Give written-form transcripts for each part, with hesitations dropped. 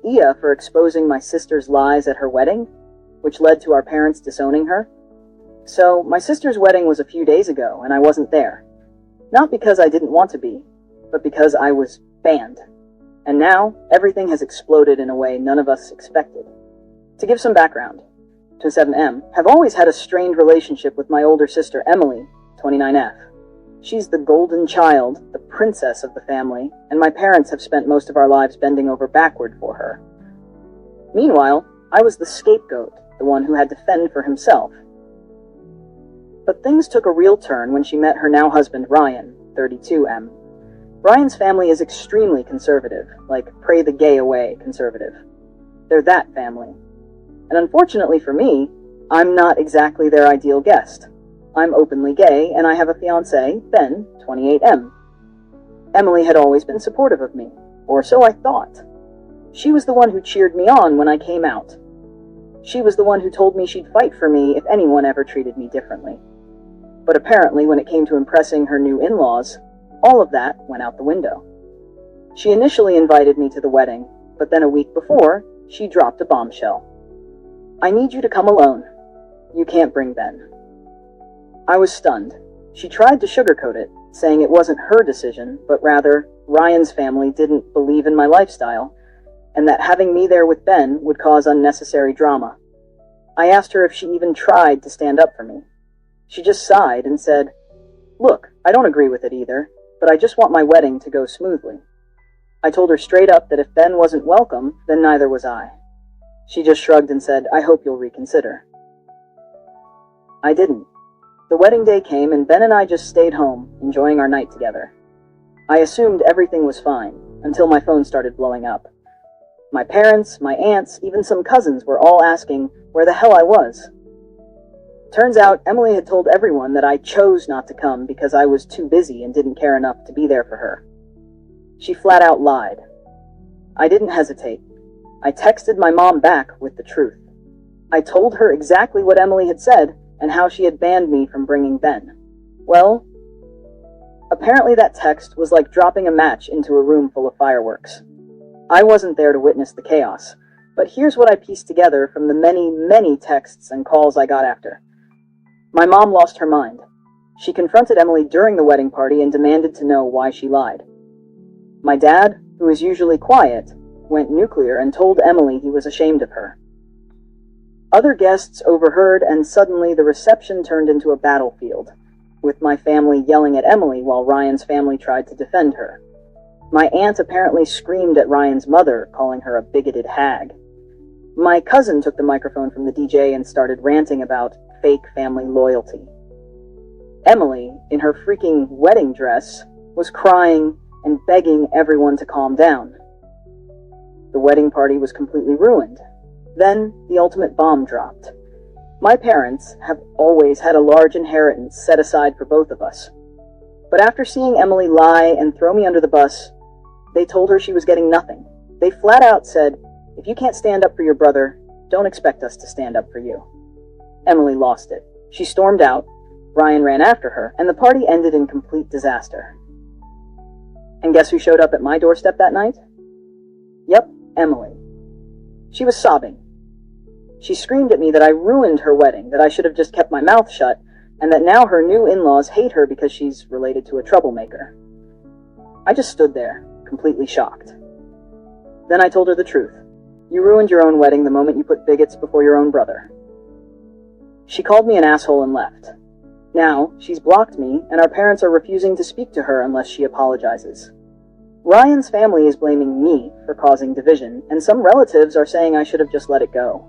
Ia for exposing my sister's lies at her wedding, which led to our parents disowning her. So, my sister's wedding was a few days ago, and I wasn't there. Not because I didn't want to be, but because I was banned. And now, everything has exploded in a way none of us expected. To give some background, 27M have always had a strained relationship with my older sister Emily, 29F. She's the golden child, the princess of the family, and my parents have spent most of our lives bending over backward for her. Meanwhile, I was the scapegoat, the one who had to fend for himself. But things took a real turn when she met her now husband Ryan, 32M. Ryan's family is extremely conservative, like pray the gay away conservative. They're that family. And unfortunately for me, I'm not exactly their ideal guest. I'm openly gay, and I have a fiancé, Ben, 28M. Emily had always been supportive of me, or so I thought. She was the one who cheered me on when I came out. She was the one who told me she'd fight for me if anyone ever treated me differently. But apparently, when it came to impressing her new in-laws, all of that went out the window. She initially invited me to the wedding, but then a week before, she dropped a bombshell. I need you to come alone. You can't bring Ben. I was stunned. She tried to sugarcoat it, saying it wasn't her decision, but rather, Ryan's family didn't believe in my lifestyle, and that having me there with Ben would cause unnecessary drama. I asked her if she even tried to stand up for me. She just sighed and said, "Look, I don't agree with it either, but I just want my wedding to go smoothly." I told her straight up that if Ben wasn't welcome, then neither was I. She just shrugged and said, "I hope you'll reconsider." I didn't. The wedding day came and Ben and I just stayed home, enjoying our night together. I assumed everything was fine, until my phone started blowing up. My parents, my aunts, even some cousins were all asking where the hell I was. Turns out Emily had told everyone that I chose not to come because I was too busy and didn't care enough to be there for her. She flat out lied. I didn't hesitate. I texted my mom back with the truth. I told her exactly what Emily had said and how she had banned me from bringing Ben. Well, apparently that text was like dropping a match into a room full of fireworks. I wasn't there to witness the chaos, but here's what I pieced together from the many, many texts and calls I got after. My mom lost her mind. She confronted Emily during the wedding party and demanded to know why she lied. My dad, who is usually quiet, went nuclear and told Emily he was ashamed of her. Other guests overheard, and suddenly the reception turned into a battlefield, with my family yelling at Emily while Ryan's family tried to defend her. My aunt apparently screamed at Ryan's mother, calling her a bigoted hag. My cousin took the microphone from the DJ and started ranting about fake family loyalty. Emily, in her freaking wedding dress, was crying and begging everyone to calm down. The wedding party was completely ruined. Then, the ultimate bomb dropped. My parents have always had a large inheritance set aside for both of us. But after seeing Emily lie and throw me under the bus, they told her she was getting nothing. They flat out said, "If you can't stand up for your brother, don't expect us to stand up for you." Emily lost it. She stormed out, Ryan ran after her, and the party ended in complete disaster. And guess who showed up at my doorstep that night? Yep, Emily. She was sobbing. She screamed at me that I ruined her wedding, that I should have just kept my mouth shut, and that now her new in-laws hate her because she's related to a troublemaker. I just stood there, completely shocked. Then I told her the truth. You ruined your own wedding the moment you put bigots before your own brother. She called me an asshole and left. Now, she's blocked me, and our parents are refusing to speak to her unless she apologizes. Ryan's family is blaming me for causing division, and some relatives are saying I should have just let it go.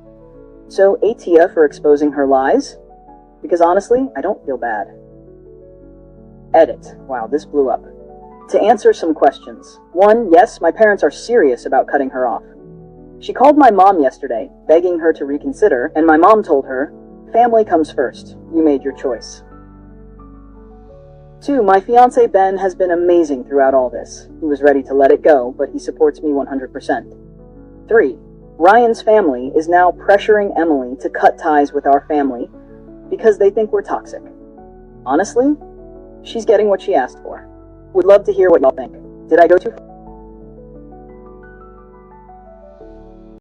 So, AITA for exposing her lies? Because honestly, I don't feel bad. Edit. Wow, this blew up. To answer some questions. 1, yes, my parents are serious about cutting her off. She called my mom yesterday, begging her to reconsider, and my mom told her, "Family comes first. You made your choice." 2, my fiancé Ben has been amazing throughout all this. He was ready to let it go, but he supports me 100%. 3, Ryan's family is now pressuring Emily to cut ties with our family because they think we're toxic. Honestly, she's getting what she asked for. Would love to hear what y'all think. Did I go too far?